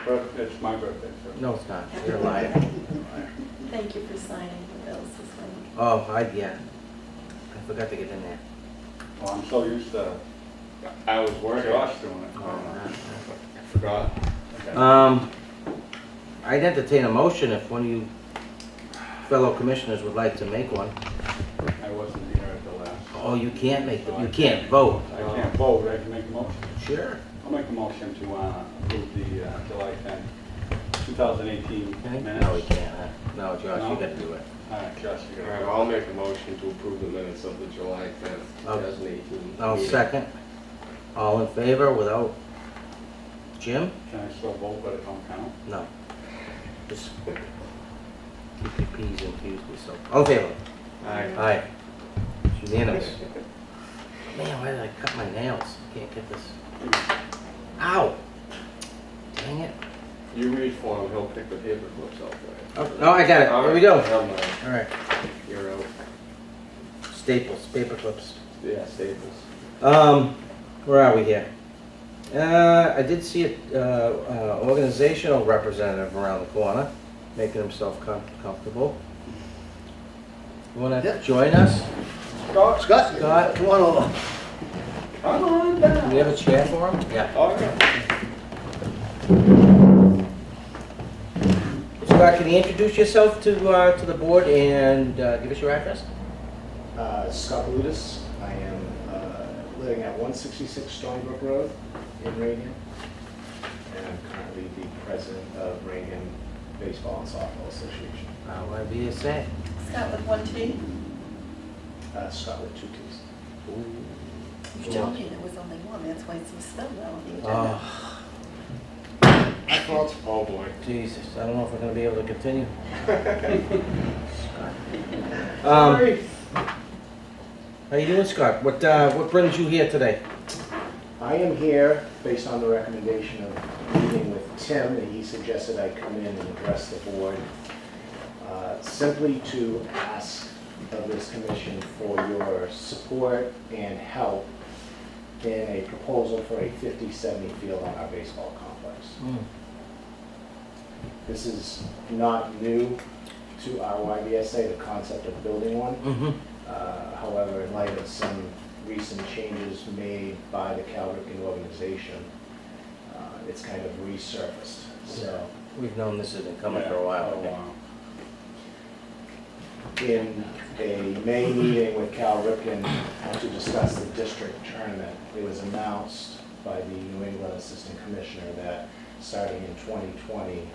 It's my birthday, so. No, it's not. You're a liar. Thank you for signing the bills this week. Oh, yeah. I forgot to get in there. Well, I'm so used to, I was working, Josh doing it. Oh, I forgot. Okay. I'd entertain a motion if one of you fellow commissioners would like to make one. I wasn't here at the last. Oh, you can't make them. You can't vote. I can't vote, I can make a motion. Sure. I'll make a motion to approve the July 10th, 2018 minutes. No, we can't. No, Josh, No? you got to do it. All right, Josh, you All right, got I'll make a motion to approve the minutes of the July 10th, 2018. I'll meeting. second. All in favor without Jim? Can I still vote, but it don't count? No. Just keep your P's and Q's to yourself. All in favor? Aye. Aye. It's unanimous. Man, why did I cut my nails? Can't get this. Ow! Dang it. You read for him, he'll pick the paper clips out for you. Oh, no, I got it. Here we go. Never mind. All right. You're out. Staples, paper clips. Yeah, Staples. Where are we here? I did see an organizational representative around the corner, making himself comfortable. You want to join us? Scott? Scott? Come on over. Come on Do down. we have a chair for him? Yeah. All right. Scott, can you introduce yourself to the board and give us your address? Scott Ludis. I am living at 166 Stonybrook Road in Rainham. And I'm currently the president of Rainham Baseball and Softball Association. YBSA. Scott with 1 T. Scott with 2 T's. You told me there was only one, that's why it's misspelled out on the agenda. Oh, My fault. Oh, boy. Jesus, I don't know if we're going to be able to continue. Sorry. How you doing, Scott? What brings you here today? I am here based on the recommendation of meeting with Tim, and he suggested I come in and address the board simply to ask of this commission for your support and help in a proposal for a 50-70 field on our baseball complex. This is not new to our YBSA, the concept of building one. However, in light of some recent changes made by the Cal Ripken organization, it's kind of resurfaced. So, We've known this has been coming for a while. Oh, wow. in a May meeting with Cal Ripken to discuss the district tournament, it was announced by the New England Assistant Commissioner that starting in 2020,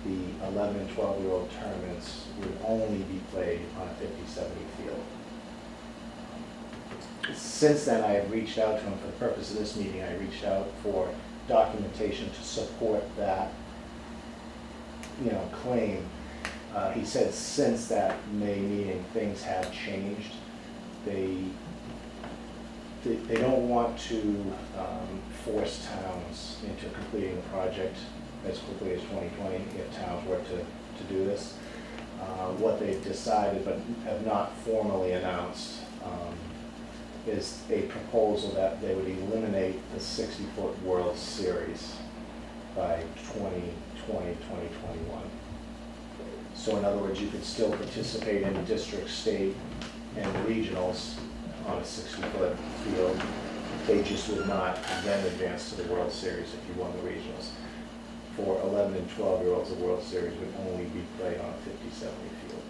the 11 and 12-year-old tournaments would only be played on a 50-70 field. Since then, I have reached out to him for the purpose of this meeting. I reached out for documentation to support that, claim. He said since that May meeting, things have changed. They don't want to force towns into completing the project as quickly as 2020 if towns were to do this. What they've decided, but have not formally announced, is a proposal that they would eliminate the 60-foot World Series by 2020, 2021. So in other words, you could still participate in the district, state, and regionals on a 60-foot field. They just would not then advance to the World Series if you won the regionals. For 11 and 12-year-olds, the World Series would only be played on a 50-70 field.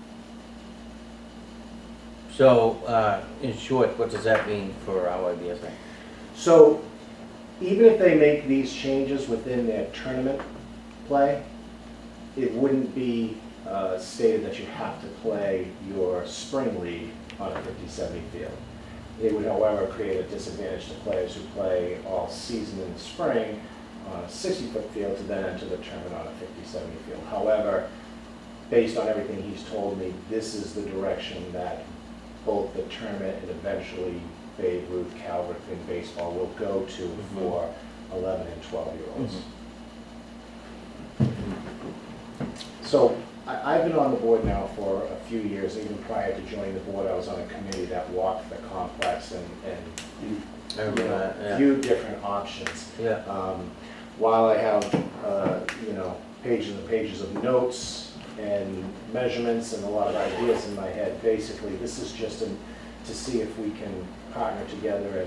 So, in short, what does that mean for our YBSA? So even if they make these changes within their tournament play, it wouldn't be stated that you have to play your spring league on a 50-70 field. It would, however, create a disadvantage to players who play all season in the spring on a 60-foot field to then enter the tournament on a 50-70 field. However, based on everything he's told me, this is the direction that both the tournament and eventually Babe Ruth, Cal Ripken baseball will go to for 11 and 12-year-olds. So I've been on the board now for a few years. Even prior to joining the board, I was on a committee that walked the complex and I remember that, yeah. viewed different options. Yeah. while I have, you know, pages and pages of notes and measurements and a lot of ideas in my head, basically, this is just to see if we can partner together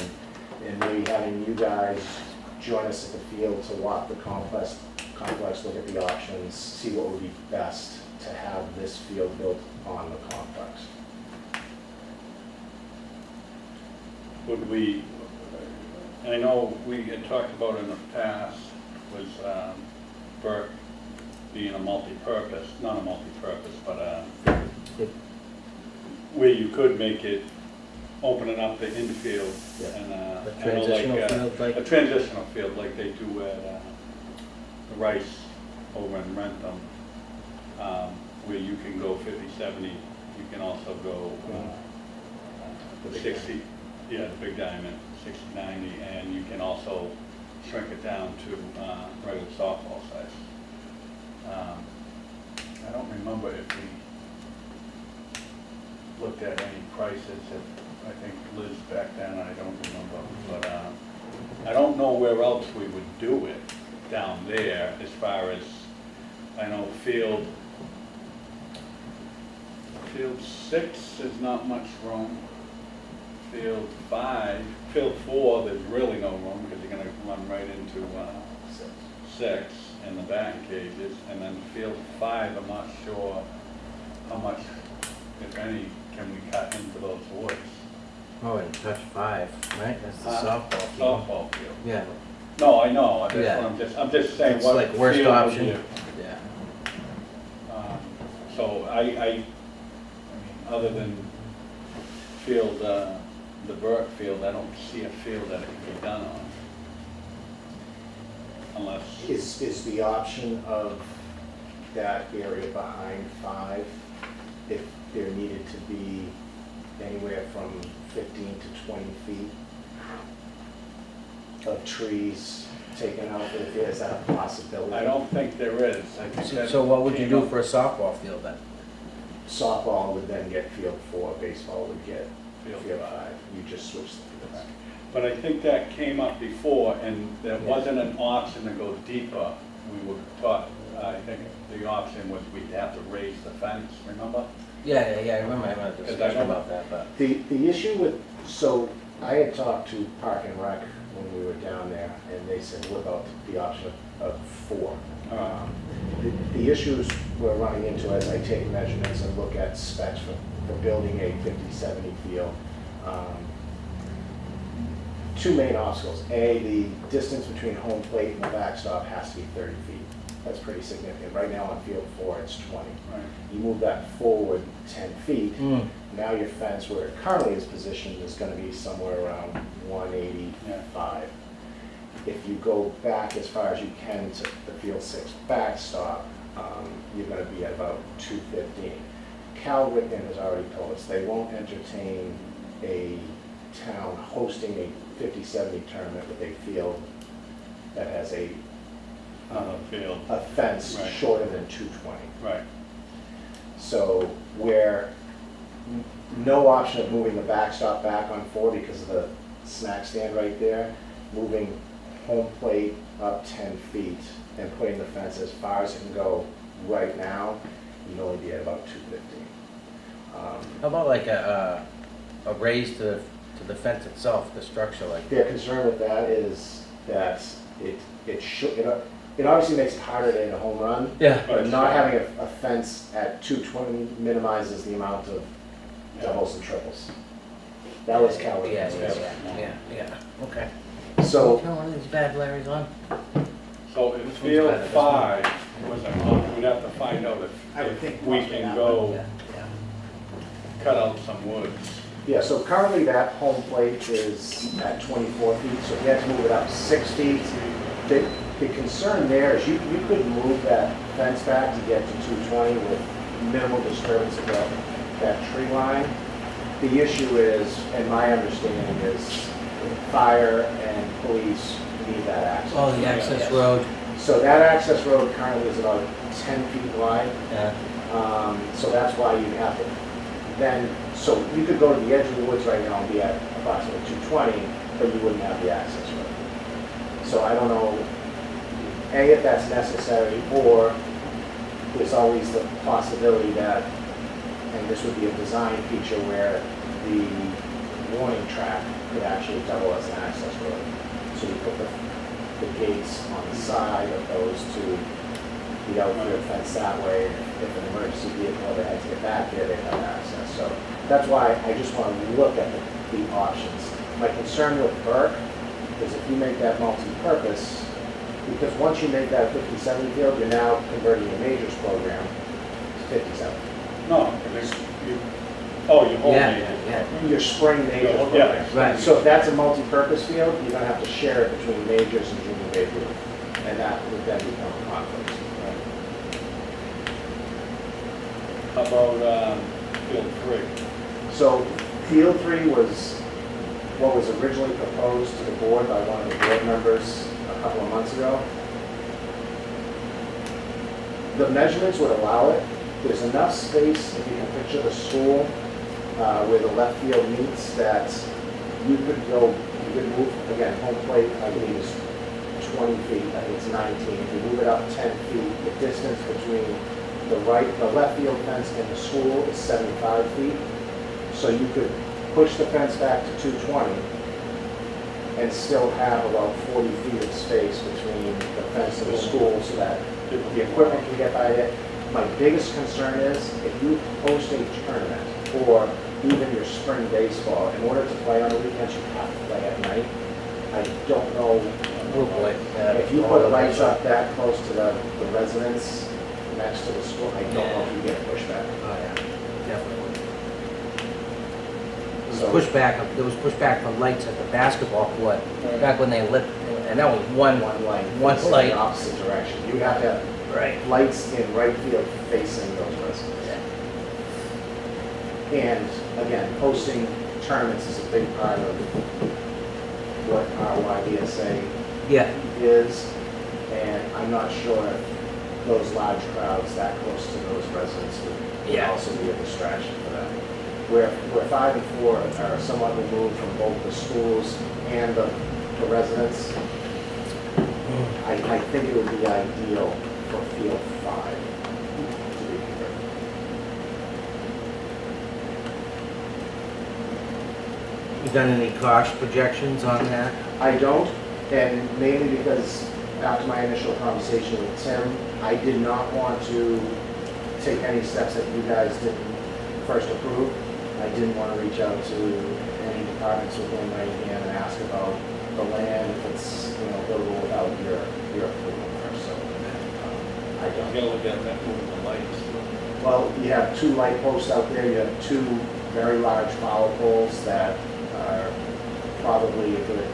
and maybe having you guys join us at the field to walk the complex, look at the options, see what would be best to have this field built on the complex. Would we, I know we had talked about in the past, was Burke being a multi-purpose, not a multi-purpose, but where you could make it, opening up the infield Yeah. and A I know transitional field, like- a transitional field like they do at the Rice over in Rentham, where you can go 50, 70, you can also go The big 60, yeah, the big diamond, 60, 90, and you can also shrink it down to regular softball size. I don't remember if we looked at any prices. I think Liz back then, I don't remember, but I don't know where else we would do it down there as far as, I know field 6 is not much room. Field 5, field 4, there's really no room because you're gonna run right into 6 in the batting cages, and then field 5, I'm not sure how much, if any, can we cut into those woods. Oh, and touch 5, right? That's the softball field. Softball field. Yeah, No, I know, that's Yeah. what I'm just saying, it's what like worst field would option. you- Yeah. So I mean, other than field, the Burke field, I don't see a field that it can be done on. Unless, Is the option of that area behind 5, if there needed to be anywhere from 15 to 20 feet of trees taken out, is that a possibility? I don't think there is. I think that So what would you came do up- for a softball field then? Softball would then get field 4, baseball would get Field field five. 5. You just switch the fields. But I think that came up before, and there wasn't an option to go deeper. We were taught, I think the option was we'd have to raise the fence, remember? Yeah, I remember having a Because I discussion don't- about that, but. The issue with, so I had talked to Park and Rec when we were down there, and they said, what about the option of 4? All right. The issues we're running into as I take measurements and look at specs for building a 50-70 field, two main obstacles. A, the distance between home plate and the backstop has to be 30 feet. That's pretty significant. Right now on field 4, it's 20. Right. You move that forward 10 feet, Mm. now your fence where it currently is positioned is going to be somewhere around 185. If you go back as far as you can to the field 6 backstop, you're going to be at about 215. Cal Ripken has already told us they won't entertain a town hosting a 50-70 tournament with a field that has a Field, fence Right. shorter than 220. right. So where no option of moving the backstop back on 4 because of the snack stand right there, moving home plate up 10 feet and putting the fence as far as it can go right now, you'd only be at about 250. How about like a raise to the fence itself, the structure like? Their concern with that is that it obviously makes it harder to hit a home run, Yeah. but not having a fence at 220 minimizes the amount of doubles and triples. That was Cal Yeah, Ripken's. okay. So, Tell one of these bad Larry's on? So if field 5 was an option, we'd have to find out if we can go cut out some woods. yeah, so currently that home plate is at 24 feet, so if you had to move it up 6 feet, the concern there is you could move that fence back to get to 220 with minimal disturbance of that tree line. The issue is, and my understanding is, fire and police need that access. Oh, the access road. So that access road currently is about 10 feet wide. Yeah. So that's why you have to then, so you could go to the edge of the woods right now and be at approximately 220, but you wouldn't have the access road. So I don't know if that's necessary, or there's always the possibility that, and this would be a design feature where the warning track could actually double as an access road. So you put the gates on the side of those to the outfield fence that way. If an emergency vehicle ever had to get back there, they'd have access. So that's why I just want to look at the options. My concern with Burke is if you make that multi-purpose, because once you make that 57 field, you're now converting your majors program to 57. No, because your whole Yeah, major. yeah. Your spring majors Yeah, program. right. So if that's a multi-purpose field, you're gonna have to share it between majors and junior bay field. And that would then become a conflict. How about field 3? So field 3 was what was originally proposed to the board by one of the board members a couple of months ago. The measurements would allow it. There's enough space, if you can picture the school, where the left field meets, that you could move, again, home plate, I believe is 20 feet, I think it's 19. If you move it up 10 feet, the distance between the left field fence and the school is 75 feet. So you could push the fence back to 220 and still have about 40 feet of space between the fence and the school so that the equipment can get by it. My biggest concern is if you host a tournament or even your spring baseball, in order to play on the weekends, you have to play at night. I don't know, Oh, boy. if you put lights up that close to the residents next to the school, I don't know if you get pushback. Oh, yeah, definitely. So- There was pushback from lights at the basketball court, back when they lit, and that was one light. One facing light. the opposite direction. You have to have Right. lights in right field facing those residents. And again, hosting tournaments is a big part of what our YBSA Yeah, is. And I'm not sure if those large crowds that close to those residents would Yeah. also be a distraction for them. Where 5 and 4 are somewhat removed from both the schools and the residents, I think it would be ideal for field 5 to be converted. you done any cost projections on that? I don't, and mainly because after my initial conversation with Tim, I did not want to take any steps that you guys didn't first approve. I didn't want to reach out to any departments within Rainham and ask about the land, if it's, buildable without your approval first, so I You don't. gotta look at that moving the lights. Well, you have 2 light posts out there, you have 2 very large power poles that are probably a good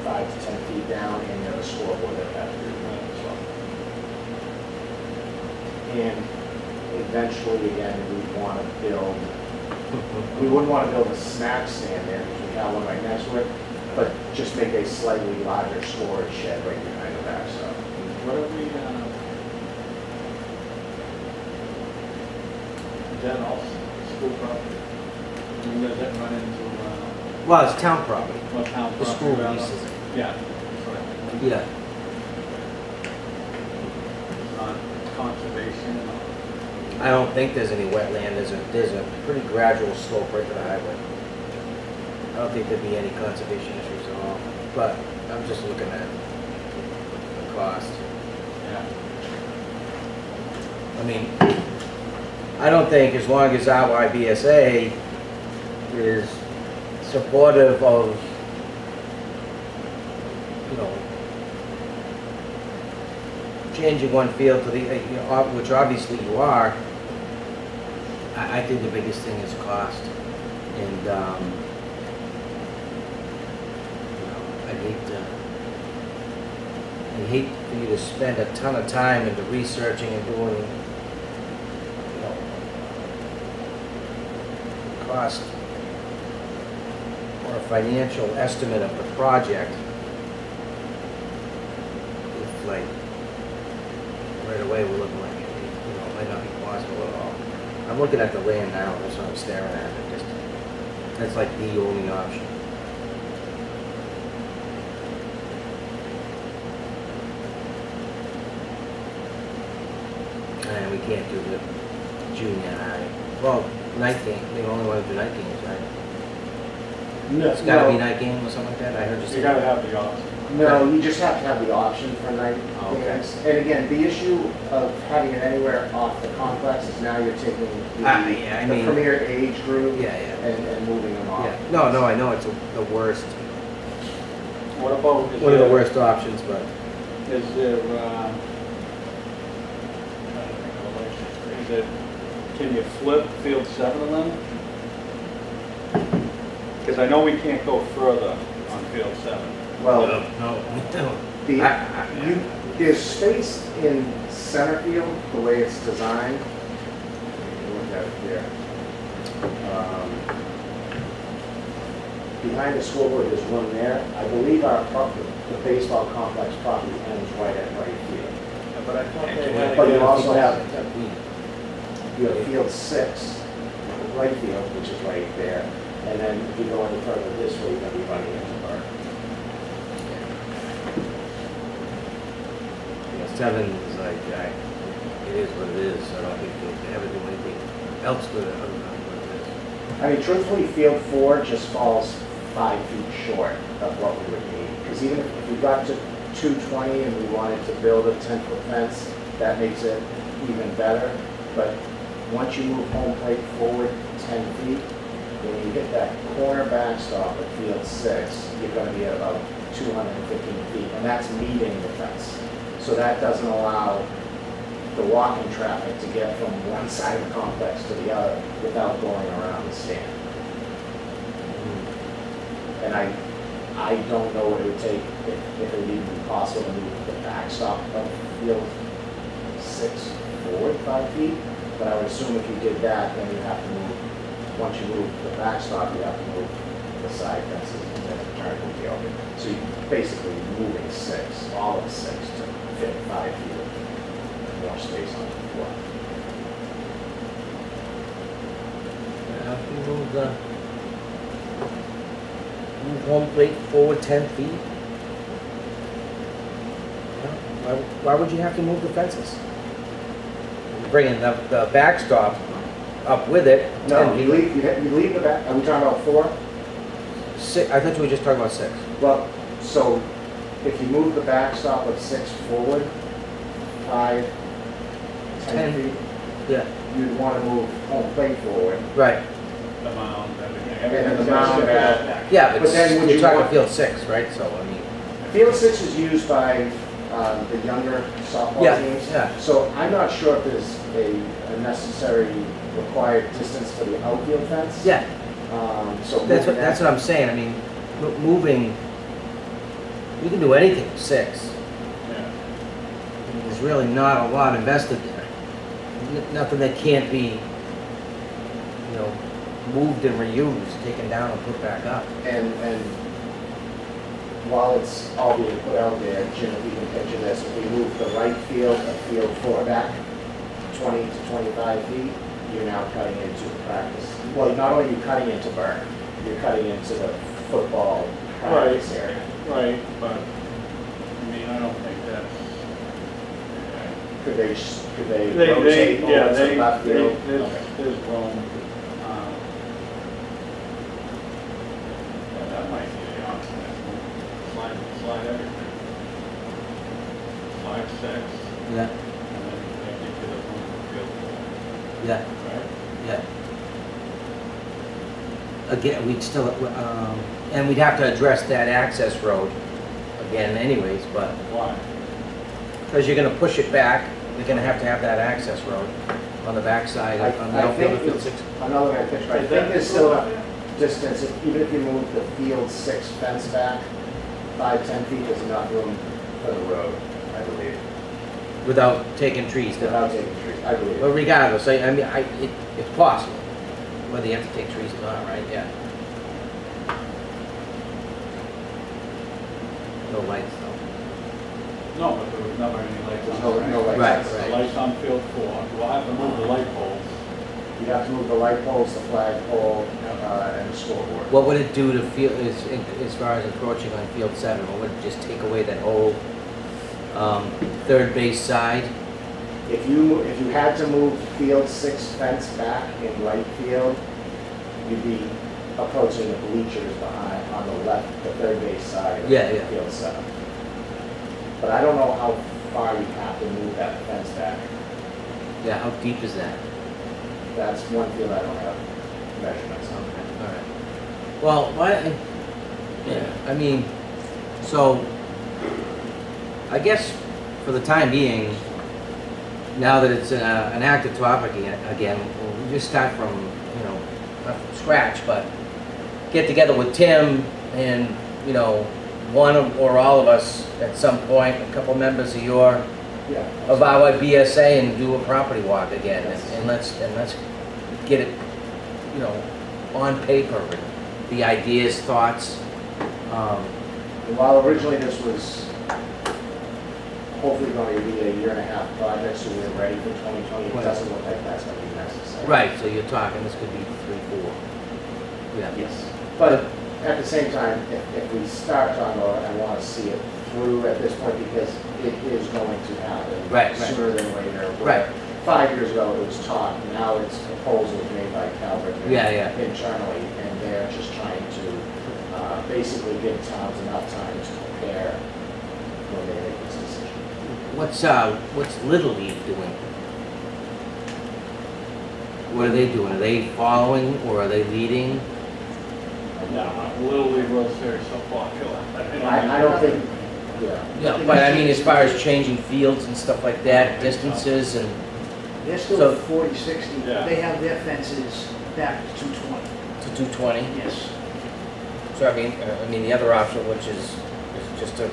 5 to 10 feet down, and you have a scoreboard that has to be removed as well. And eventually, again, we wouldn't want to build a snack stand there, because we have one right next to it, but just make a slightly larger storage shed right behind the back, so. What are we, is that all school property? I mean, does that run into, Well, it's town property. what town The property? school rather? leases it. Yeah. That's right. Yeah. On conservation. I don't think there's any wetland, there's a pretty gradual slope right to the highway. I don't think there'd be any conservation issues at all, but I'm just looking at the cost. Yeah. I mean, I don't think as long as our YBSA is supportive of, changing one field to the, which obviously you are, I think the biggest thing is cost. And, I'd hate for you to spend a ton of time into researching and doing, cost or a financial estimate of the project. If like, right away we're looking like, it might not be possible at all. I'm looking at the land now, that's what I'm staring at, that's like the only option. can't do the junior high. Well, night game, they only want to do night games, right? No, It's gotta be no, night game or something like that, I heard you say. You gotta have the option. no, you just have to have the option for night Okay. games. And again, the issue of having it anywhere off the complex is now you're taking Yeah, I the mean- premier age group Yeah, yeah, and moving them off. yeah. No, no, I know it's the worst, What about? one of the worst options, but Is there, trying to think of a way, is it, can you flip field 7 of them? Because I know we can't go further on field 7. Well, no. the, I- there's space in center field, the way it's designed. Look at it here. Behind the scoreboard, there's room there. I believe the baseball complex property ends right at right field. But I thought they had. But you also have, you have field 6, right field, which is right there. And then if you go any further this way, you're gonna be running into Burke. Yeah, 7 is like, it is what it is, I don't think they ever do anything else with it other than what it is. I mean, truthfully, field 4 just falls 5 feet short of what we would need. Because even if we got to 220 and we wanted to build a 10-foot fence, that makes it even better. But once you move home plate forward 10 feet, when you hit that corner backstop at field 6, you're gonna be at about 215 feet, and that's meeting the fence. So that doesn't allow the walking traffic to get from one side of the complex to the other without going around the stand. And I don't know what it would take, if it would even be possible to move the backstop of field 6 forward 5 feet, but I would assume if you did that, then you'd have to move, once you move the backstop, you have to move the side fences and then turn it the other. So you're basically moving 6, all of 6 to fit 5 feet of more space on the floor. If you move home plate forward 10 feet? Why would you have to move the fences? You're bringing the backstop up with it. No, 10 you feet. leave the back, are we talking about 4? I thought you were just talking about 6. Well, so if you move the backstop of 6 forward, 5, 10 10. feet, Yeah, you'd want to move home plate forward. right. The mound, everything. And then the Everything's mound gonna back. sit back. Yeah, But then would you're you talking want- field 6, right? So, I mean, Field 6 is used by the younger softball Yeah, teams. yeah. So I'm not sure if there's a necessary required distance for the outfield fence. yeah, So that's what I'm saying. I mean, moving, you can do anything with 6. Yeah. There's really not a lot invested there. Nothing that can't be, moved and reused, taken down and put back up. And while it's all being put out there, Jim, if you can picture this, if we move the right field of field 4 back 20 to 25 feet, you're now cutting into the practice. Well, not only are you cutting into Burke, you're cutting into the football practice area. Right, but, I mean, I don't think that's. Could they They, rotate yeah, over to the left field? there's, Okay. there's room. Yeah, that might be the option. Slide everything. Slide 6, Yeah, and then they get to the room for field 4, yeah, right? yeah. Again, we'd still, and we'd have to address that access road again anyways, but, Why? because you're gonna push it back, you're gonna have to have that access road on the backside, on the I outfield of think field 6. Another way to picture, I think there's still enough distance, even if you move the field 6 fence back 5-10 feet, there's enough room for the road, I believe, Without taking trees down. without taking trees, I believe. But regardless, I mean, it's possible, whether you have to take trees or not, right? Yeah. No lights though. No, but there was never any lights on. No lights. Right, The right. lights on field 4, we'll have to move the light poles. You'd have to move the light poles, the flag pole, and the scoreboard. What would it do to field, as far as encroaching on field 7? Or would it just take away that whole third base side If you had to move field 6 fence back in right field, you'd be approaching the bleachers behind, on the left, the third base side of Yeah, yeah. field 7. But I don't know how far you have to move that fence back. Yeah, how deep is that? That's one field I don't have measurements on. All right. Well, why, yeah, I mean, so, I guess for the time being, now that it's an active topic again, we just start from, you know, not from scratch, but get together with Tim and, you know, one or all of us at some point, a couple members of Yeah. of our BSA and do a property walk again, and let's get it, you know, on paper, and the ideas, thoughts. And while originally this was hopefully going to be a 1.5-year project, so we're ready for 2020, it Right. doesn't look like that's going to be necessary. Right, so you're talking, this could be 3, 4. Yeah. Yes. But at the same time, if we start talking about it, I want to see it through at this point because it is going to happen Right, right. sooner than later. Right. 5 years ago, it was taught, now it's proposals made by Calvert Yeah, yeah. internally, and they're just trying to basically give towns enough time to prepare when they make this decision. What's Little League doing? What are they doing? Are they following or are they leading? No, Little League World Series so popular. I don't think, yeah. Yeah, but I mean, as far as changing fields and stuff like that, distances and, They're still So- at 40, 60. Yeah. They have their fences back to 220. to 220? Yes. So I mean, the other option, which is just to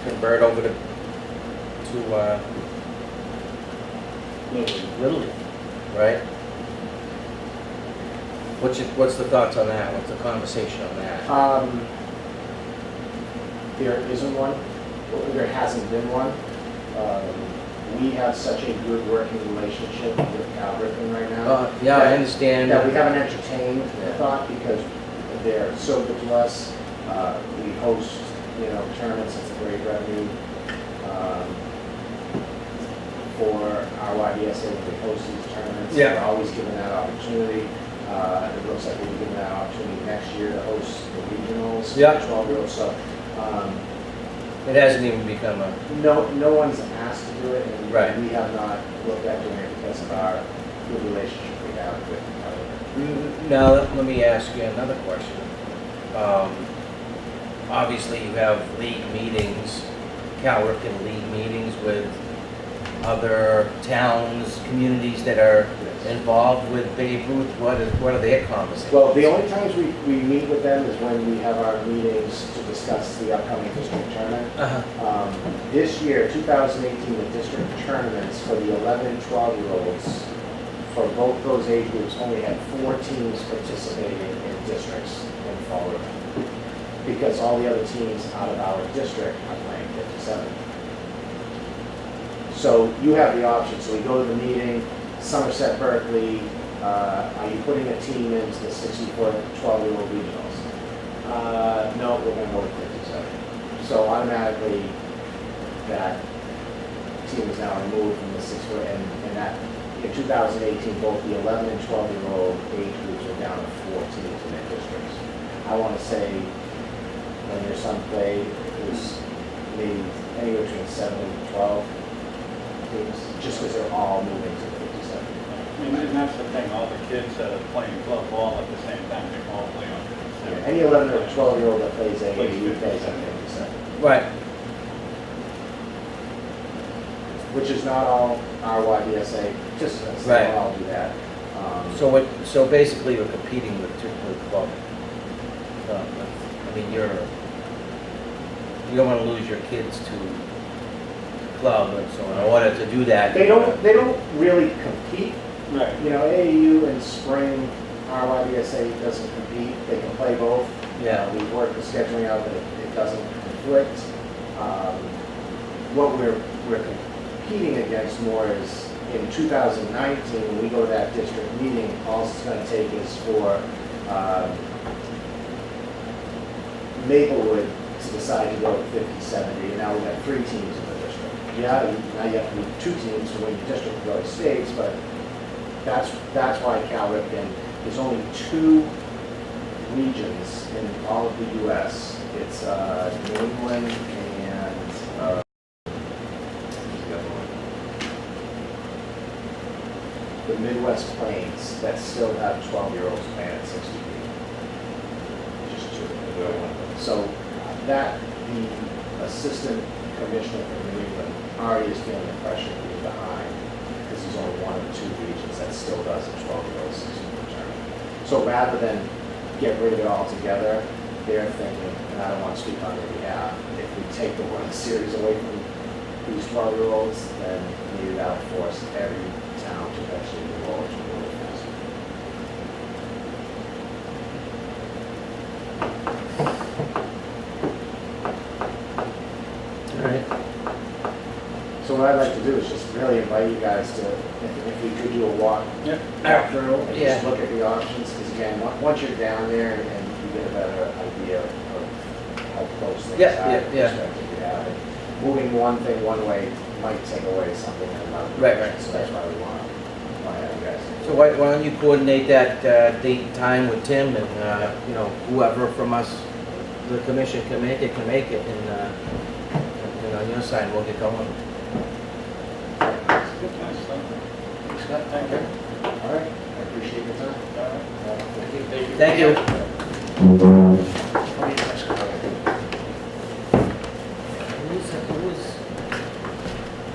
convert over to Little League. Little League, right? What's the thoughts on that? What's the conversation on that? There isn't one, or there hasn't been one. We have such a good working relationship with Cal Ripken right now. Yeah, I understand. That we haven't entertained the Yeah. thought because they're so good to us. We host, tournaments, it's a great revenue. For our YDSA, we host these tournaments. Yeah. We're always given that opportunity. It looks like we'll be given that opportunity next year to host the regionals. Yeah. 12-year-olds, so, It hasn't even become a, no one's asked to do it, and Right. we have not looked at doing it because of our good relationship we have with Cal. now, let me ask you another question. Obviously, you have league meetings, Cal Ripken league meetings with other towns, communities that are involved with Babe Ruth. What are their conversations? Well, the only times we meet with them is when we have our meetings to discuss the upcoming district tournament. Uh-huh. This year, 2018, the district tournaments for the 11 and 12-year-olds, for both those age groups, only had 4 teams participating in districts in Fall River. Because all the other teams out of our district are playing 57. So you have the option, so we go to the meeting, Somerset, Berkeley, are you putting a team into the 64 12-year-old regionals? No, we're gonna go with 57. So automatically, that team is now removed from the 64, and that, in 2018, both the 11 and 12-year-old age groups are down to 4 teams in their districts. I wanna say, when your son played, it was maybe anywhere between 7 and 12 teams, just because they're all moving to the 57. And that's the thing, all the kids that are playing club ball at the same time, they all play on the same. Any 11 or 12-year-old that plays AAU plays on 57, Right. which is not all RYDSA, just us, Right. they all do that. So basically, we're competing with club. I mean, you don't want to lose your kids to club, and so in order to do that. They don't really compete. Right. AAU and spring, RYDSA doesn't compete, they can play both. Yeah. We work the scheduling out that it doesn't conflict. What we're competing against more is in 2019, when we go to that district meeting, all it's gonna take is for Maplewood to decide to go to 50-70, and now we've got 3 teams in the district. yeah, now you have to meet 2 teams to win your district to go to states, but that's why Cal Ripken, there's only 2 regions in all of the US. It's New England and, who's the other one? The Midwest Plains that still have 12-year-olds playing at 60 feet. Just 2. So that, the assistant commissioner from New England already is feeling the pressure to be behind, because he's only one of the 2 regions that still does a 12-year-old 60-foot tournament. So rather than get rid of it altogether, they're thinking, and I don't want to speak on their behalf, if we take the World Series away from these 12-year-olds, then maybe that'll force every town to eventually move over to World Series. All right. So what I'd like to do is just really invite you guys to, if we could do a walk Yeah. through, and Yeah. just look at the options, because again, once you're down there and you get a better idea of how close things Yeah, are, yeah, yeah. perspective you have, and moving one thing one way might take away something in another. Right, right. So that's why we want to have you guys. So why don't you coordinate that date and time with Tim, and, you know, whoever from us, the commission can make it, and on your side, we'll get going. Thanks, Scott. Thank you. All right, I appreciate your time. Thank you.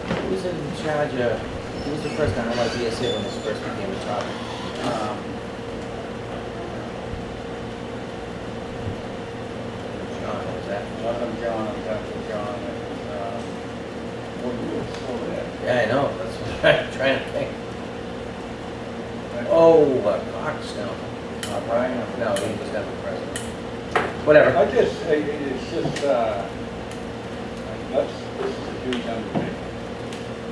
Who was in charge of, who was the person on LIBSA when this first became a topic? John, was that? Wasn't John, it was after John, it was, well, you were still there. Yeah, I know, that's what I'm trying to think. Oh, Cox, no. Brian? No, he was never president. Whatever. It's just, this is a huge undertaking.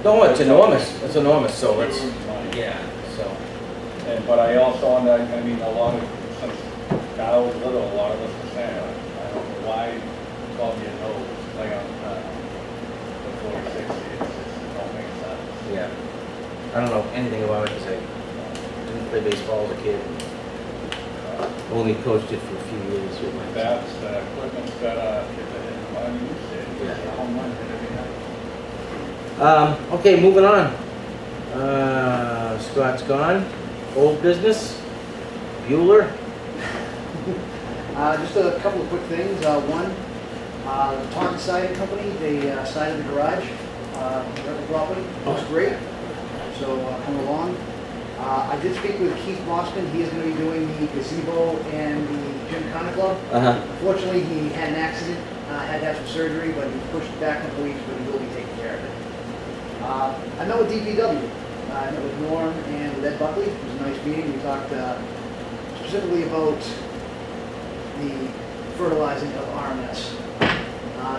No, it's enormous, so it's, Huge money. yeah, so. But I also, I mean, a lot of, since I was little, a lot of us were saying, I don't know why 12-year-olds play on the 40, 60, it don't make sense. Yeah. I don't know anything about it because I didn't play baseball as a kid. Only coached it for a few years with my dad. That's, the equipment's got kids that didn't want to use it. Yeah. It's a home run hit every night. Okay, moving on. Scott's gone. Old business. Bueller. Just a couple of quick things. One, the Taunton Siding Company, they sided the garage, rental property, looks great, so come along. I did speak with Keith Mossman, he is going to be doing the gazebo and the Gymkhana Club. Unfortunately, he had an accident, had to have some surgery, but he pushed it back a couple weeks, but he will be taking care of it. I met with DPW. I met with Norm and with Ed Buckley. It was a nice meeting. We talked specifically about the fertilizing of RMS.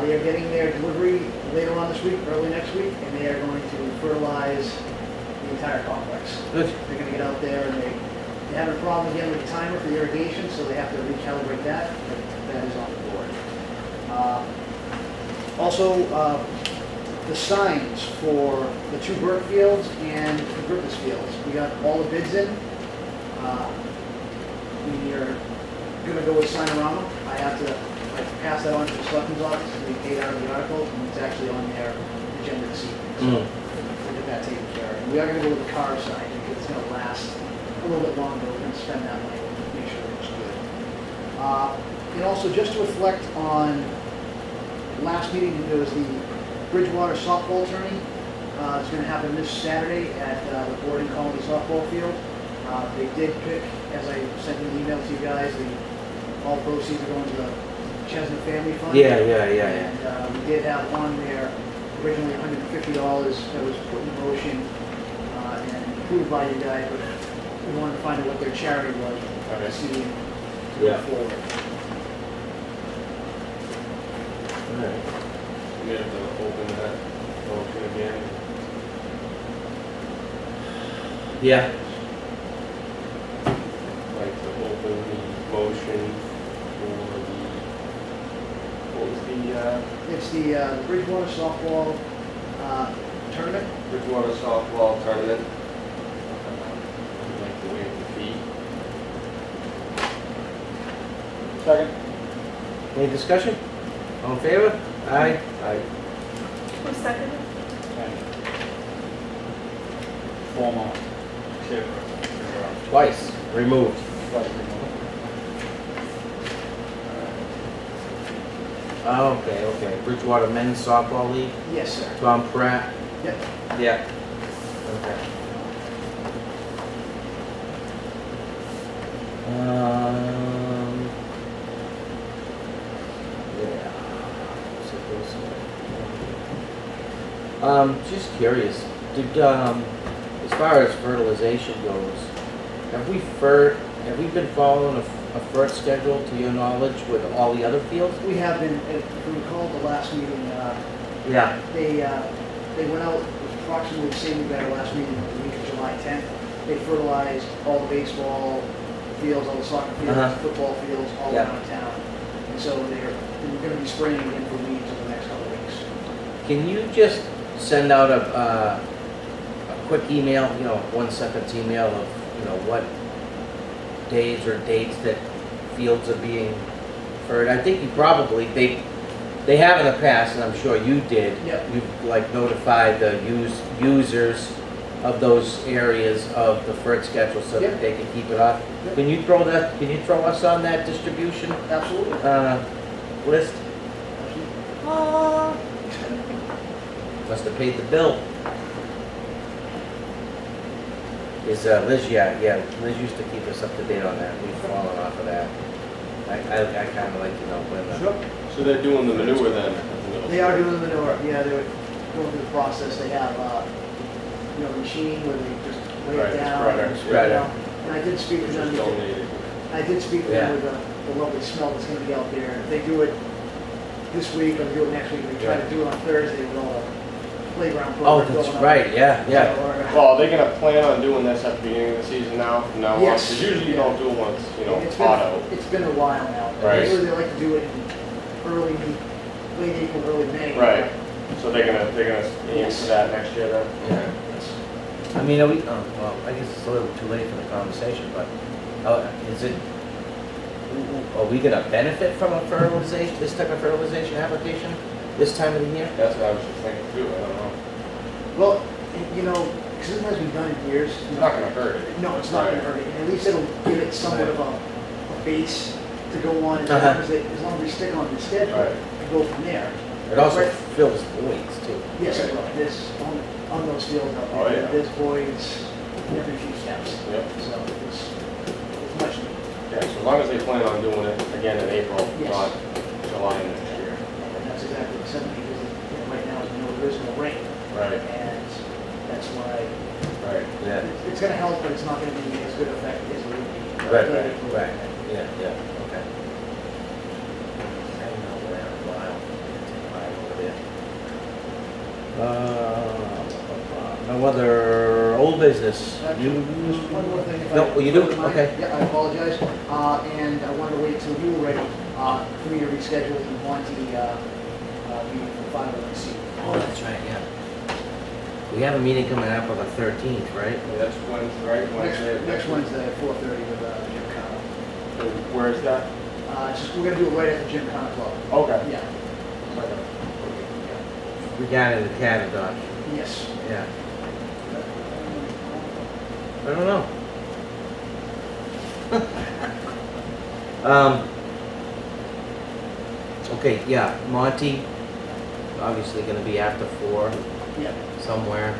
They are getting their delivery later on this week, early next week, and they are going to fertilize the entire complex. Good. They're going to get out there, and they have a problem again with the timer for the irrigation, so they have to recalibrate that. But that is on the board. Also, the signs for the 2 Burke fields and the Griffiths fields. We got all the bids in. We are going to go with Signorama. I pass that on to the selectmen's office, and they paid out of the article, and it's actually on their agenda this evening. So we'll get that taken care of. And we are going to go with the car sign, because it's going to last a little bit longer. We're going to spend that money, we'll make sure it looks good. And also, just to reflect on last meeting, there was the Bridgewater softball tourney. It's going to happen this Saturday at the Borden Colony softball field. They did pick, as I sent an email to you guys, all proceeds are going to the Chesnut Family Fund. Yeah. And we did have on there originally $150 that was put in motion and approved by you guys, but we wanted to find out what their charity was to see to Yeah. go forward. We have to open that motion again. Yeah. Like to open the motion for the, what was the, It's the Bridgewater softball tournament. Bridgewater softball tournament. I'd like to waive the fee. Second. Any discussion? All in favor? Aye. Aye. Who seconded? Formal chairperson. Twice removed. Okay, okay. Bridgewater Men's Softball League, Yes, sir. Tom Pratt. Yep. Yeah. Okay. Yeah. Just curious, as far as fertilization goes, have we been following a FERT schedule, to your knowledge, with all the other fields? We have been, if you recall the last meeting, Yeah. they went out, it was approximately the same we had our last meeting, the week of July 10th. They fertilized all the baseball fields, all the soccer fields, Uh-huh. football fields, all Yeah. around town. And so they're gonna be spraying again for weeds over the next couple of weeks. Can you just send out a quick email, 1 sentence email of, what days or dates that fields are being ferred? I think you probably, they have in the past, and I'm sure you did. Yep. You've notified the users of those areas of the FERT schedule so that Yep. they can keep it off. Yep. Can you throw us on that distribution Absolutely. list? Absolutely. Must have paid the bill. Is Liz, yeah, Liz used to keep us up to date on that, we've fallen off of that. I kind of like to know when the, Sure. So they're doing the manure then at the middle They are school? doing the manure, yeah, they're going through the process. They have, a machine where they just lay Right, it the down. spreader. and spread it out. And I did speak Which to them. was donated. I did speak to Yeah. them with the lovely smell that's gonna be out there. If they do it this week or do it next week, they try to do it on Thursday with all the playground oh, programs that's going on. right, yeah. So, we're- Well, are they gonna plan on doing this at the beginning of the season now, from now on? Yes. Because usually you don't do it once, It's auto. It's been a while now. Right. Usually they like to do it in late April, early May. Right. So they're gonna aim for that next year then? Yeah. I mean, are we, well, I guess it's a little too late for the conversation, but are we gonna benefit from a fertilization, this type of fertilization application this time of the year? That's what I was just thinking too, I don't know. Well, because it hasn't been done in years. It's not gonna hurt it. No, it's not gonna Right. hurt it. And at least it'll give it somewhat of a base to go on as Uh-huh. long as we stick on the schedule Right. and go from there. It also Right. fills voids too. Yes, Right. it will. There's, on those fields out Oh, there, yeah. there's voids every few steps. Yep. So it's much needed. Yeah, so as long as they plan on doing it again in April, Yes. not July next year. And that's exactly the 70, because right now, there is no rain. Right, And that's why right. Yeah. it's gonna help, but it's not gonna be as good effect as it would be. Right, late April. right, yeah, okay. I haven't been over there in a while. Take a ride over there. No other old business? Actually, just one more thing. if No, I- well, you do? if don't mind. Okay. Yeah, I apologize. And I wanted to wait till you were ready for me to reschedule the Monty meeting for 501c. Oh, that's right, yeah. We have a meeting coming up on the 13th, right? Yeah, that's Wednesday, right? Wednesday. Next Wednesday at 4:30 with Jim Connor. Where is that? We're gonna do it right at the Jim Connor Club. Okay. Yeah, We got it in the Canada, yes. yeah. I don't know. Okay, yeah, Monty, obviously gonna be after 4 Yeah. somewhere.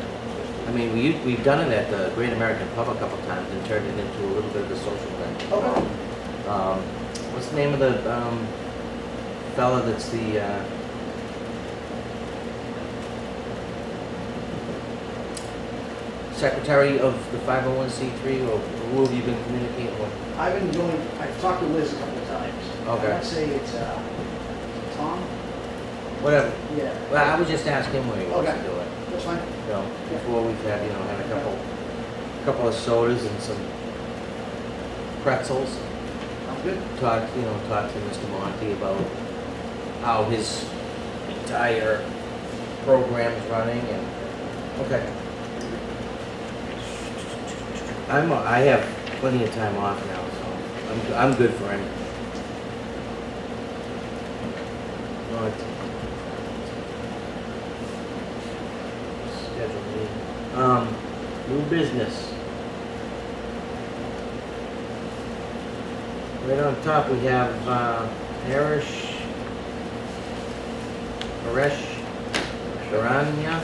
I mean, we've done it at the Great American Pub a couple times and turned it into a little bit of a social thing. Okay. What's the name of the fella that's the secretary of the 501c3, or who have you been communicating with? I've talked to Liz a couple of times. Okay. I want to say it's Tom? Whatever. Yeah. Well, I would just ask him where he wants to Okay. do it. That's fine. Before we've had, had a couple of sodas and some pretzels. Sounds good. Talk to Mr. Monty about how his entire programs running and, okay. I have plenty of time off now, so I'm good for him. Right. Schedule meeting. New business. Right on top, we have, Harish, Sharanya,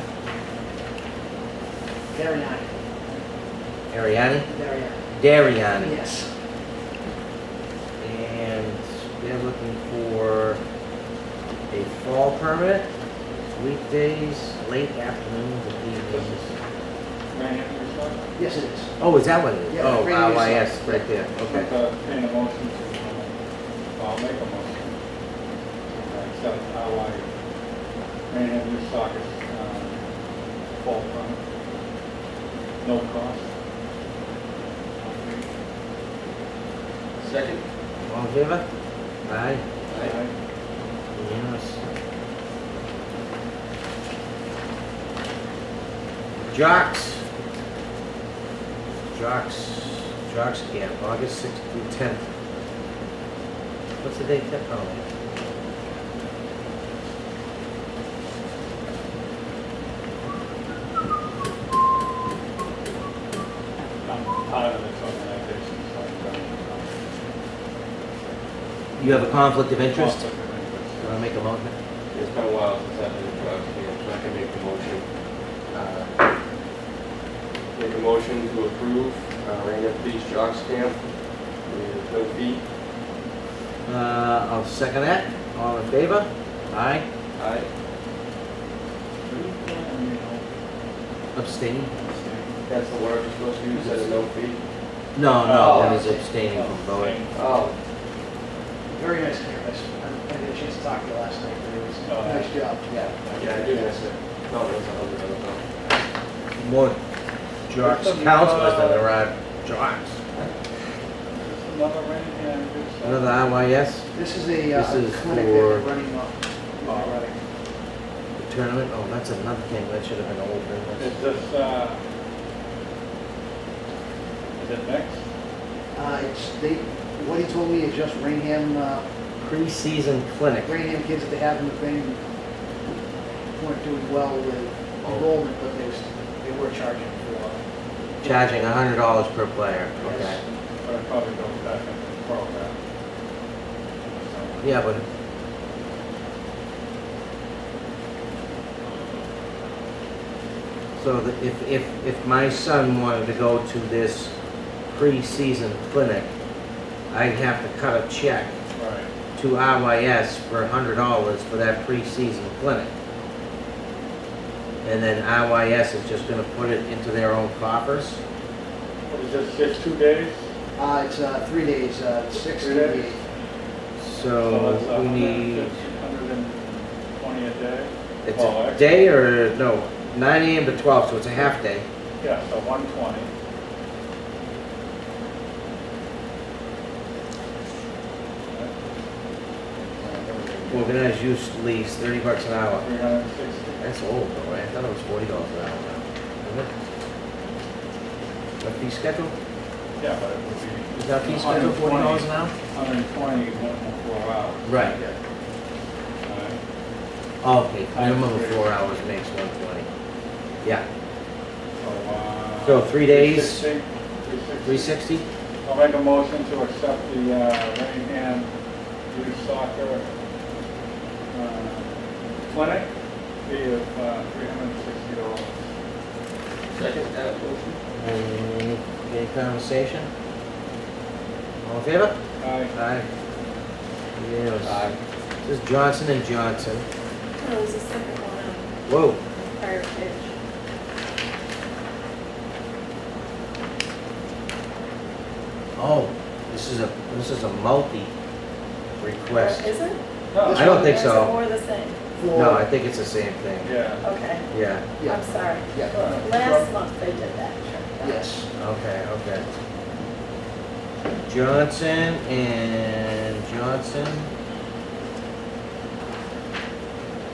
Dariani. Ariani, Dariani. Dariani. Yes. And they're looking for a fall permit, weekdays, late afternoons and evenings. Manhattan Recycle. Yes, it is. Oh, is that what it is? Yeah, Oh, radio RYS, side. right there, okay. Entertain a motion to, I'll make a motion. Accept our Manhattan Recycle, fall permit. No cost. Second? All in favor? Aye, Aye. unanimous. Jocks camp, August 6th through 10th. What's the date? Oh, I'm part of this organization, so I'm going you have a conflict of to. interest? Conflict of You interest. wanna make a motion? It's been a while since I've been to Jobs Camp, so I can make the motion. Make a motion to approve Rainier Beach Jocks Camp with no fee. I'll second that. All in favor? Aye. Aye. Abstaining? That's the word you're supposed to use, at a no fee? No, Oh. that is abstaining from voting. Oh. Very nice campus. I had a chance to talk to you last night. It was Oh, a nice job. Yeah, I did miss it. No, that's $100. More jocks counselors than there are jocks. Another Manhattan Recycle. Another IYS This is a This is clinic that for- they're running running. tournament. Oh, that's another thing. That should have been old business. Is this, is it next? What he told me is just Rainham, Pre-season clinic. Rainham kids that they have in the thing weren't doing well with enrollment, but they were charging for. Charging $100 per player. Okay. Yes. But it probably goes back into the program. Yeah, but so that if my son wanted to go to this pre-season clinic, I'd have to cut a check Right. to RYS for $100 for that pre-season clinic. And then RYS is just gonna put it into their own coffers? What is this, just 2 days? It's 3 days, 6 3 to days? 8. So that's we need, 120 a day? it's Oh, a actually- day or, no, 9 AM to 12, so it's a half day. Yeah, so 120. Organized use lease, $30 an hour. 360. That's old though, right? I thought it was $40 an hour now. Isn't it? That fee schedule? Yeah, but it would be. Is that fee schedule $40 an hour? 120, 4 hours. Right. Alright. Oh, okay, minimum of 4 hours makes 120. Yeah, So, So 3 days? 360. 360? I'll make a motion to accept the Rainham Youth Soccer clinic fee of $360. Second that motion? Any conversation? All in favor? Aye. Aye. Yes. This is Johnson and Johnson. No, there's a second one Whoa, on the prior page. oh, this is a multi-request. Is it? No, I don't think Or is so. it more the same? No, I think it's the same thing. Yeah. Okay, Yeah, Yeah. I'm sorry. Yeah. Last month they did that. Sure. Yes. okay. Johnson and Johnson.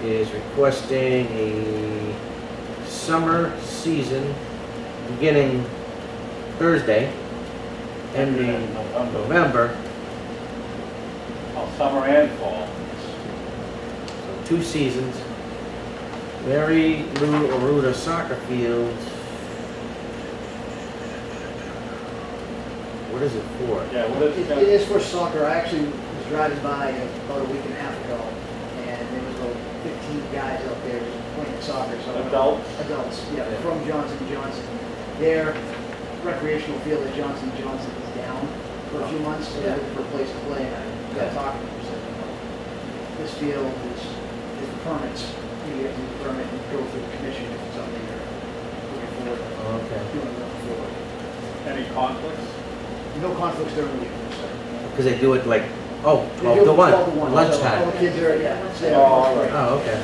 is requesting a summer season beginning Thursday, ending November, Oh, summer and fall. so 2 seasons. Mary Lou Aruda Soccer Field. What is it for? Yeah, what is It is for soccer. I actually was driving by about a week and a half ago, and there was about 15 guys out there just playing soccer. So adults? Adults, yeah, from Johnson & Johnson. Their recreational field at Johnson & Johnson is down for a few months, so they're looking for a place to play, and I got talking to them, said, you know, this field is permits. You have to do the permit and go through the commission if it's something you're looking forward to Okay. doing going forward. Any conflicts? No conflicts during the week, sir. Because they do it like, oh, They 12 do to it 1, 12 to 1, so all lunchtime. the kids are, yeah. stay Oh, up. all right. Oh, okay.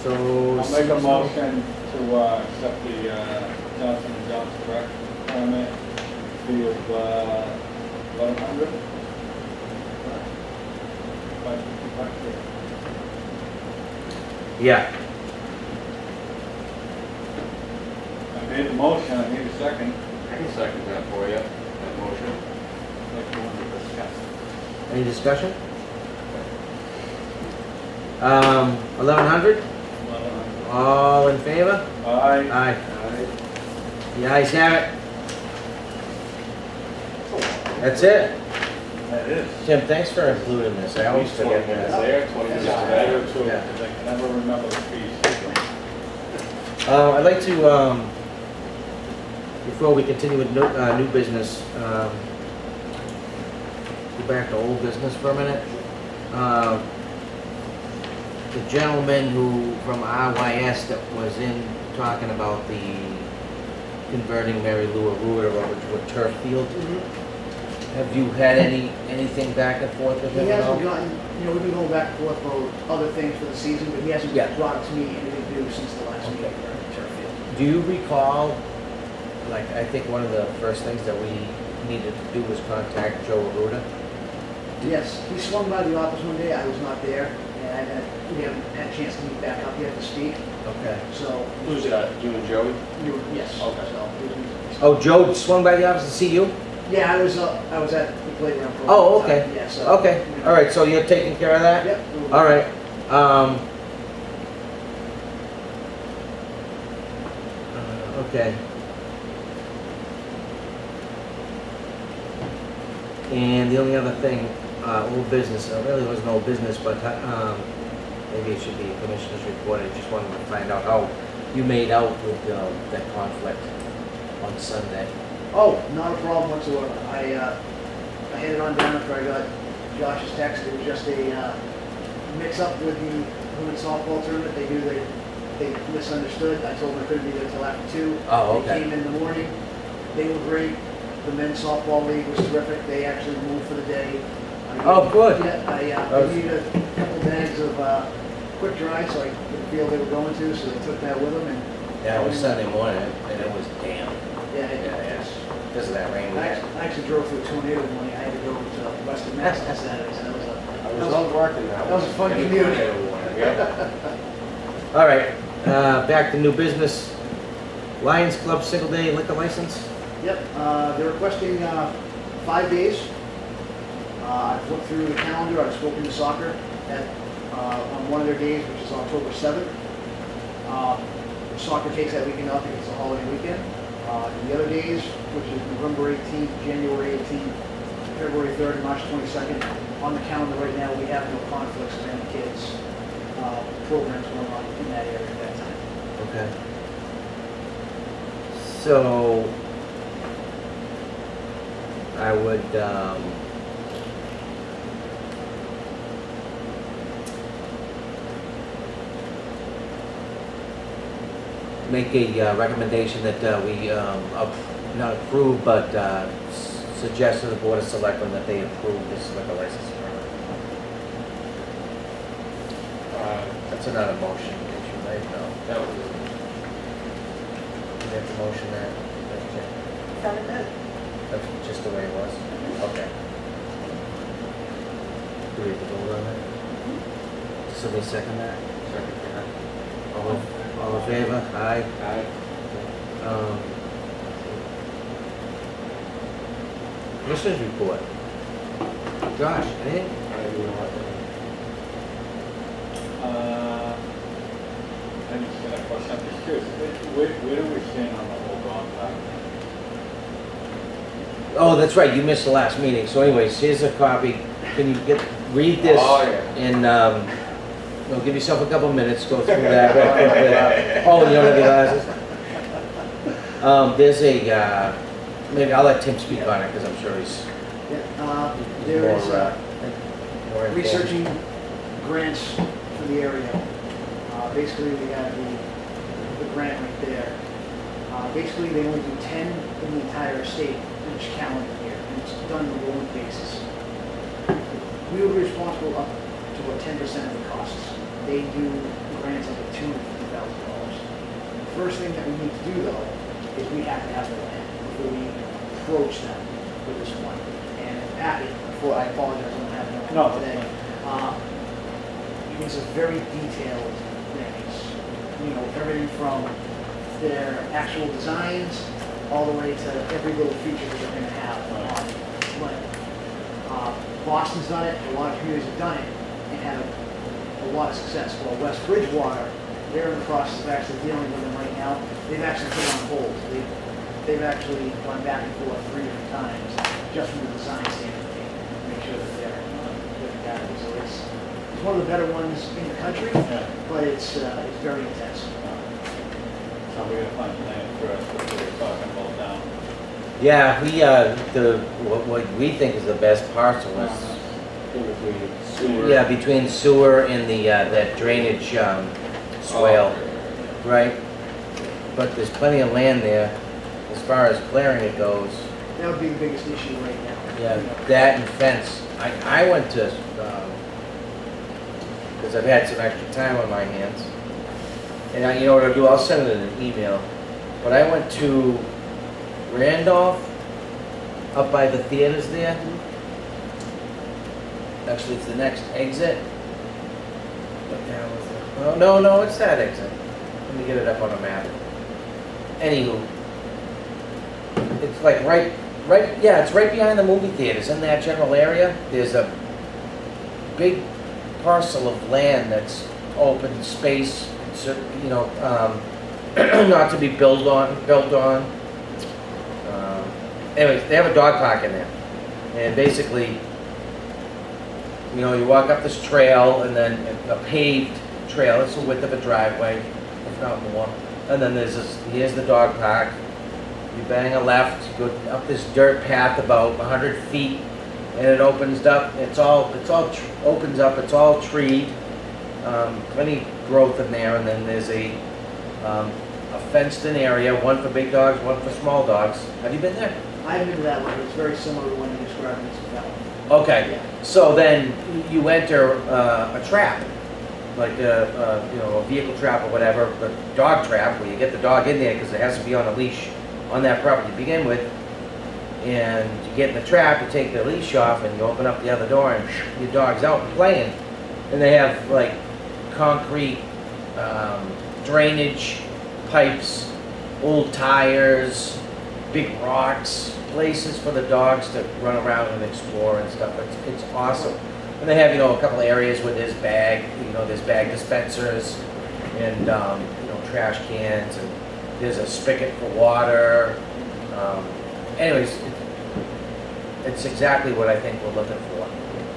So. I'll make a motion to accept the Johnson & Johnson rec permit fee of $1,100. Yeah, I made the motion, I need a second. I can second that for you, that motion. Like the one we discussed. any discussion? 1100, all in favor? Aye. Aye. The ayes have it. That's it. That is. Jim, thanks for including this, I always 20 forget minutes that. there, 20 minutes Yeah, there. I do too, Yeah. because I can never remember the fees. I'd like to, before we continue with new business, go back to old business for a minute. The gentleman who, from RYS that was in talking about the converting Mary Lou Aruda over to a turf field, have you had anything back and forth with him He at all? hasn't gotten, you know, we've been going back and forth about other things for the season, but he hasn't Yeah. brought it to me anything new since the last Okay. meeting for the turf field. Do you recall, like, I think one of the first things that we needed to do was contact Joe Aruda? Yes, he swung by the office one day, I was not there, and we haven't had a chance to meet back up yet to speak, Okay. so. Who's that, you and Joey? Yes. Okay. So, Oh, Joe swung by the office to see you? yeah, I was at the playground program. Oh, okay. Yeah, so. Okay, all right, so you're taking care of that? Yep. All right. Okay. And the only other thing, old business, really was no business, but maybe it should be a commissioner's report. I just wanted to find out how you made out with that conflict on Sunday. Oh, not a problem whatsoever. I headed on down after I got Josh's text. It was just a mix-up with the women's softball tournament. They misunderstood. I told them I couldn't be there till after 2. Oh, They okay. came in the morning. They were great. The men's softball league was terrific. They actually moved for the day. Oh, good. Yeah, That was- I needed a couple bags of quick dry so I could feel they were going to, so they took that with them and. Yeah, it was Sunday morning, and it was damn. Yeah, Yeah. Because of that rain we had. I actually drove through a tornado morning. I had to go to Western Mass on Saturday, so that was I was out working that. That was a fun Any commute. tornado warning, yeah. All right, back to new business. Lions Club single day liquor license? Yep, they're requesting 5 days. I've looked through the calendar, I've spoken to soccer on one of their days, which is October 7th. Soccer takes that weekend off because it's a holiday weekend. And the other days, which is November 18th, January 18th, February 3rd, and March 22nd, on the calendar right now, we have no conflicts with any kids' programs going on in that area at that time. Okay. So, I would, make a recommendation that we not approve, but suggest to the Board of Selectmen that they approve this liquor license permit. That's another motion that you made, though. That was, You have to motion that, Sounded good. that's just the way it was? Okay. Do we have to vote on that? somebody second that? Second, yeah. All in favor? Aye. Aye. Um, Commissioners report. Josh, anything? I do not. I just got a question, I'm just curious, where do we stand on the whole dog park? Oh, that's right, you missed the last meeting, so anyways, here's a copy. Can you read this? Oh, yeah. And, give yourself a couple minutes, go through that real quickly. Oh, and you don't have your glasses? There's a, maybe I'll let Tim speak on it, because I'm sure he's Yeah, there is, more informed. researching grants for the area. Basically, we have the grant right there. Basically, they only do 10 in the entire state each calendar year, and it's done on a rolling basis. We would be responsible up to about 10% of the costs. They do grants up to $250,000. The first thing that we need to do, though, is we have to have the land before we approach them with this one. And in the packet, before I apologize, I don't have it No. today. It's a very detailed grants, everything from their actual designs all the way to every little feature that they're going to have on land. Boston's done it, a lot of communities have done it, and had a lot of success. Well, West Bridgewater, they're in the process of actually dealing with them right now. They've actually put it on hold. They've actually gone back and forth 3 different times, just from the design standpoint, to make sure that they're compatible. So it's one of the better ones in the country, Yeah. but it's very intense. So we gotta find land first, before we're talking about down. Yeah, what we think is the best parcel is, In between sewer. yeah, between sewer and the, that drainage, swale, Oh, right? But there's plenty of land there, as far as clearing it goes. That would be the biggest issue right now. Yeah, that and fence. I went to, because I've had some extra time on my hands. And you know what I'll do, I'll send it in an email. But I went to Randolph, up by the theaters there. Actually, it's the next exit. What the hell is it? Oh, no, it's that exit. Let me get it up on a map. Anywho, it's like yeah, it's right behind the movie theaters, in that general area. There's a big parcel of land that's open space, not to be built on. Anyways, they have a dog park in there, and basically, you walk up this trail, and then a paved trail. It's the width of a driveway, if not more. And then here's the dog park. You bang a left, you go up this dirt path about 100 feet, and it opens up. Opens up. It's all treed, plenty growth in there, and then there's a fenced-in area, one for big dogs, one for small dogs. Have you been there? I haven't been to that one, but it's very similar to the one you described in this development. Okay, Yeah. so then you enter a trap, like a vehicle trap or whatever, the dog trap, where you get the dog in there because it has to be on a leash on that property to begin with. And you get in the trap, you take the leash off, and you open up the other door, and your dog's out and playing. And they have like concrete drainage pipes, old tires, big rocks, places for the dogs to run around and explore and stuff. It's awesome. And they have, a couple of areas where there's there's bag dispensers and, trash cans, and there's a spigot for water. Anyways, it's exactly what I think we're looking for.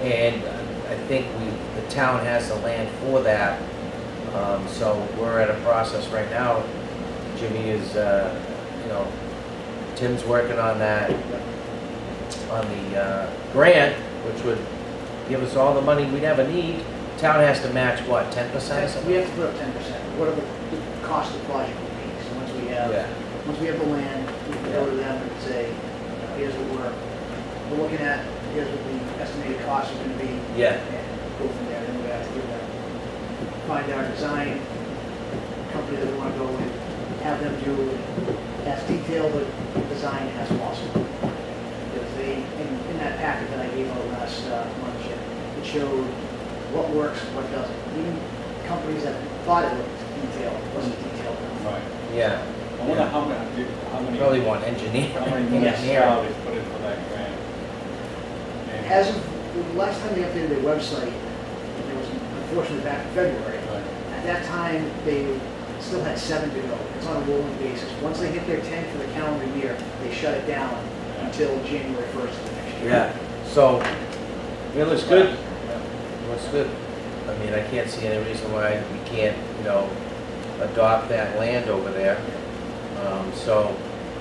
And I think the town has the land for that. So we're at a process right now. Jimmy is, Tim's working on that, on the grant, which would give us all the money we'd ever need. Town has to match, what, 10% or something? We have to put up 10%, whatever the cost of the project would be. So once we have the land, we can go to them and say, here's what we're looking at, here's what the estimated cost is going to be. Yeah. And go from there. Then we have to give them, find our design company that we want to go with, have them do as detailed a design as possible. Because in that packet that I gave out last month, it showed what works, what doesn't. Even companies that thought it looked detailed, wasn't detailed enough. Right. Yeah, I wonder how many probably want engineer. how many engineer. municipalities put in for that grant? And- As of the last time they updated their website, it was unfortunately back in February. Right. At that time, they still had 7 to go. It's on a rolling basis. Once they hit their 10 for the calendar year, they shut it down Yeah. until January 1st of the next year. Yeah, so, it looks good. Yeah. Looks good. I mean, I can't see any reason why we can't, adopt that land over there. So,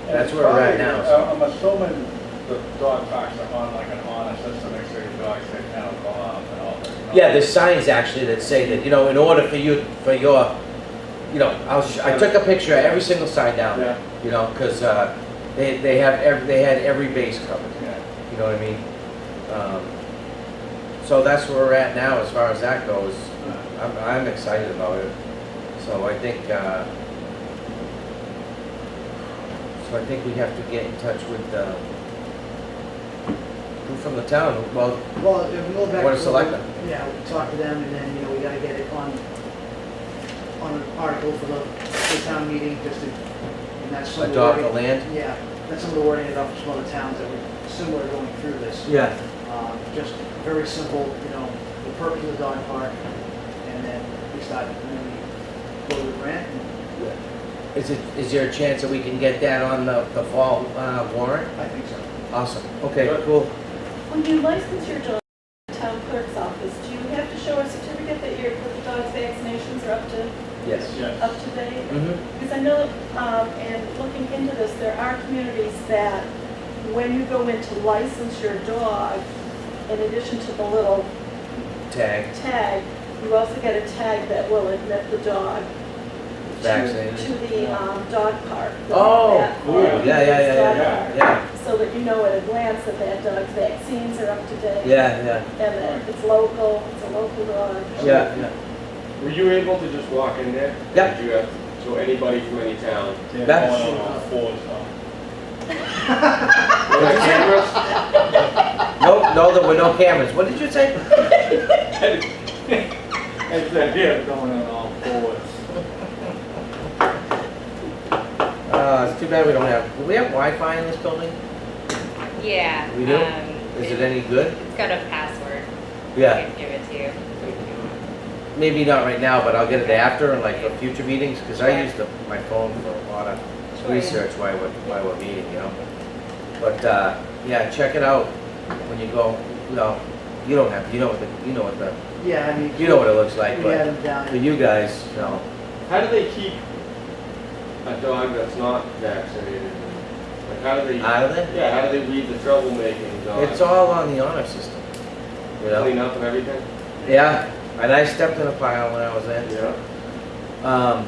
that's where we're at now. so. I'm assuming the dog parks are on like an honor system, make sure your dogs stay kennel off and all that. Yeah, there's signs actually that say that, in order for your, I took a picture of every single sign down there, because they had every base covered, Yeah. you know what I mean? So that's where we're at now as far as that goes. I'm excited about it. So I think, we have to get in touch with, who from the town, well, Well, if we go back. Board of Selectmen. Yeah, we talk to them, and then, we gotta get it on an article for the town meeting, just to, and that's some of the adopt the wording. land. Yeah, that's some of the wording about some other towns that were similar going through this. Yeah. Just very simple, the purpose of the dog park, and then we start, and then we go to the grant. Is there a chance that we can get that on the fall warrant? I think so. Awesome, okay, Good. cool. When you license your dog at the town clerk's office, do you have to show a certificate that the dog's vaccinations are up to Yes. Yes. date? Mm-hmm. Because I know, and looking into this, there are communities that when you go in to license your dog, in addition to the little Tag, tag, you also get a tag that will admit the dog vaccinated. to the dog park. Oh, That- cool, yeah, yeah. So that you know at a glance that that dog's vaccines are up to date. Yeah, And that it's local, it's a local dog. yeah. Were you able to just walk in there? Yeah. Did you have, so anybody from any town? They're That's- going on all fours, though. Were there cameras? No, there were no cameras. What did you say? It's that here going on all fours. It's too bad we don't have, do we have Wi-Fi in this building? Yeah. We do? Is it any good? It's got a password. I Yeah, can give it to you. maybe not right now, but I'll get it after and like for future meetings, because I use my phone for a lot of Sure. research while we're meeting, But, yeah, check it out when you go, you don't have, you know what the, Yeah, I mean. you know what it looks like, We but had them down. for you guys, no. How do they keep a dog that's not vaccinated? Like, how do they? Out of it? Yeah, how do they weed the troublemaking dogs? It's all on the honor system, Clean up and everything? Yeah, and I stepped in a pile when I was in. Yeah.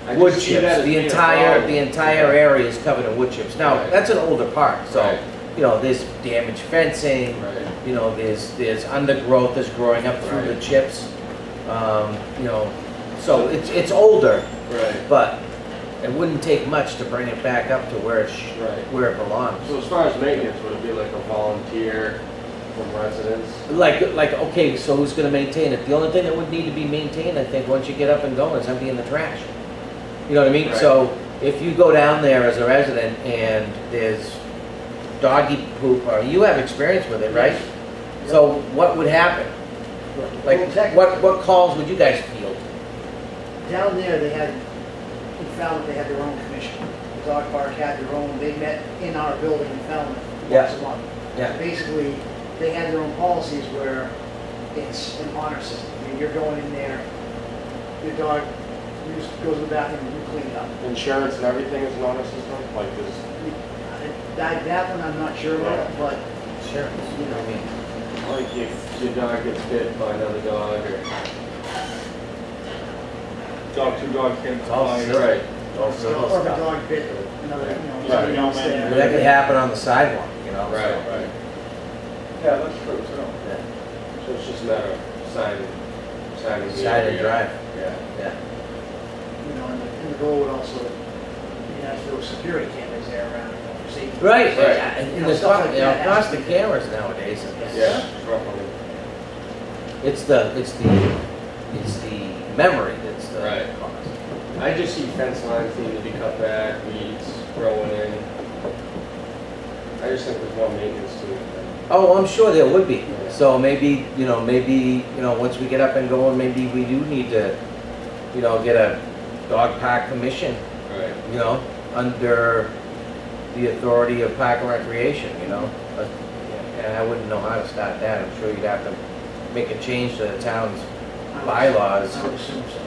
I Wood just see chips, that as the being a entire problem. area is covered in wood chips. Now, Right. that's an older park, so, Right. there's damaged fencing, Right. there's undergrowth that's growing up through the Right. chips. So it's older, Right. but it wouldn't take much to bring it back up to where Right. where it belongs. So as far as maintenance, would it be like a volunteer from residents? Like, okay, so who's gonna maintain it? The only thing that would need to be maintained, I think, once you get up and going, is emptying the trash. You know what I mean? Right. So if you go down there as a resident and there's doggy poop, or you have experience with it, right? So what would happen? Like, Well, technically- what calls would you guys field? Down there, we found that they had their own commission. The dog park had their own, they met in our building in Falmouth once a month. Yeah. Basically, they had their own policies where it's an honor system. I mean, you're going in there, your dog goes to the bathroom, you clean it up. Insurance and everything is not a system, like this? That one I'm not sure about, but, Sure. I mean, Like if your dog gets bit by another dog or? Two dogs can't all fly. civil. Right. all civil or if a stuff. dog bit another, Yeah, somebody yeah, else man. there. That could happen on the sidewalk, so. Right. Yeah, that's true, too. Yeah. So it's just a matter of signing the Side and area. drive, Yeah. yeah. And the goal would also, if there was security cameras there around, for safety. Right, Right. and You know, the stuff cost, like that has cost to of be- cameras nowadays. Yeah, roughly. It's the memory that's the Right. cause. I just see fence lines need to be cut back, weeds growing in. I just think there's more maintenance to it. Oh, I'm sure there would be. So maybe, once we get up and going, maybe we do need to, get a dog park commission, Right. under the authority of Park and Recreation, But, and I wouldn't know how to start that. I'm sure you'd have to make a change to the town's bylaws I would assume so,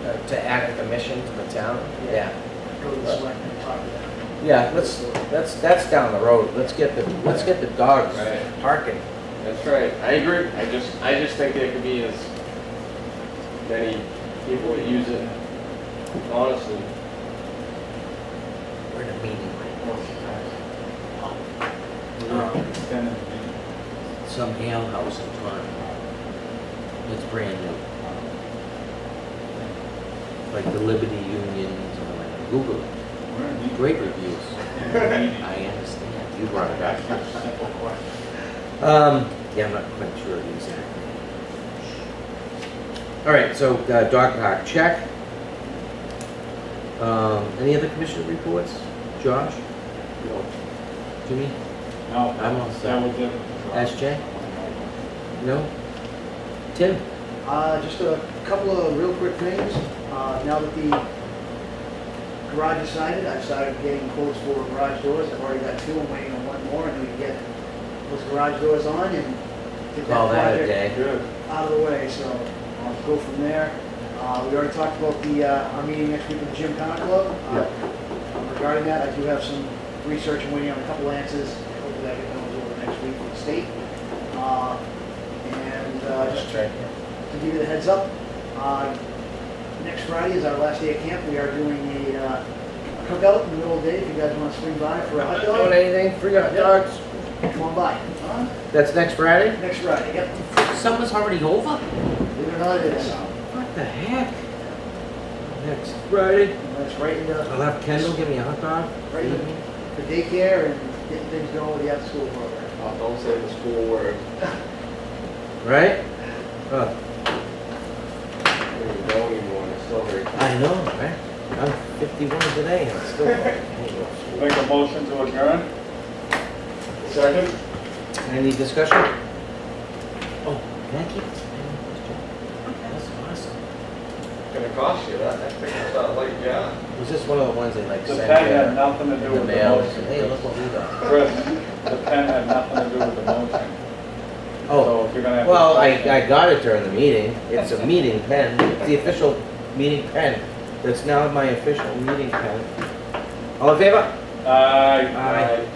yeah. to add a commission to the town. Yeah. Go to the selectmen and talk to them. Yeah, that's down the road. Let's get the dogs Right. parking. That's right, I agree. I just think there could be as many people that use it, honestly. We're in a meeting Extended meeting. some ale house in front. It's brand new. Like the Liberty Union, something like that. Google it. We're in meeting. Great reviews. Meeting. I understand. You brought it up. Simple question. Yeah, I'm not quite sure exactly. All right, so dog park, check. Any other commissioner reports? Josh? Jimmy? No, I'm all set. that was it. SJ? No? Tim? Just a couple of real quick things. Now that the garage is signed, I've started getting quotes for garage doors. I've already got two, I'm waiting on one more, and we can get those garage doors on and get Call that that a project day. Good. out of the way, so I'll go from there. We already talked about our meeting next week with the Gym Power Club. Regarding that, I do have some research and waiting on a couple answers. Hopefully I get those over next week from the state. Just to give you the heads up, next Friday is our last day of camp. We are doing a cookout in the middle of the day. If you guys want to swing by for a hot Doing dog, anything? Free hot dogs? come on by. That's next Friday? Next Friday, yep. Summer's already over? Believe it or not, it is. What the heck? Next Friday? And that's right in the, I'll have Kendall give me a hot dog. right in the daycare and getting things going with the after-school program. Oh, don't say the school word. Right? Oh, There you go anymore, it's still very. I know, right? I'm 51 today and I'm still. Make a motion to adjourn? Second? Any discussion? Oh, can I keep this? That's awesome. Gonna cost you that, thing's not like, yeah. Was this one of the ones they like The send pen had you nothing to do in the with the mail? motion. Hey, look what we got. Chris, the pen had nothing to do with the motion. Oh, So if you're gonna have to. well, I got it during the meeting. It's a meeting pen. It's the official meeting pen. That's now my official meeting pen. All in favor? Aye. Aye.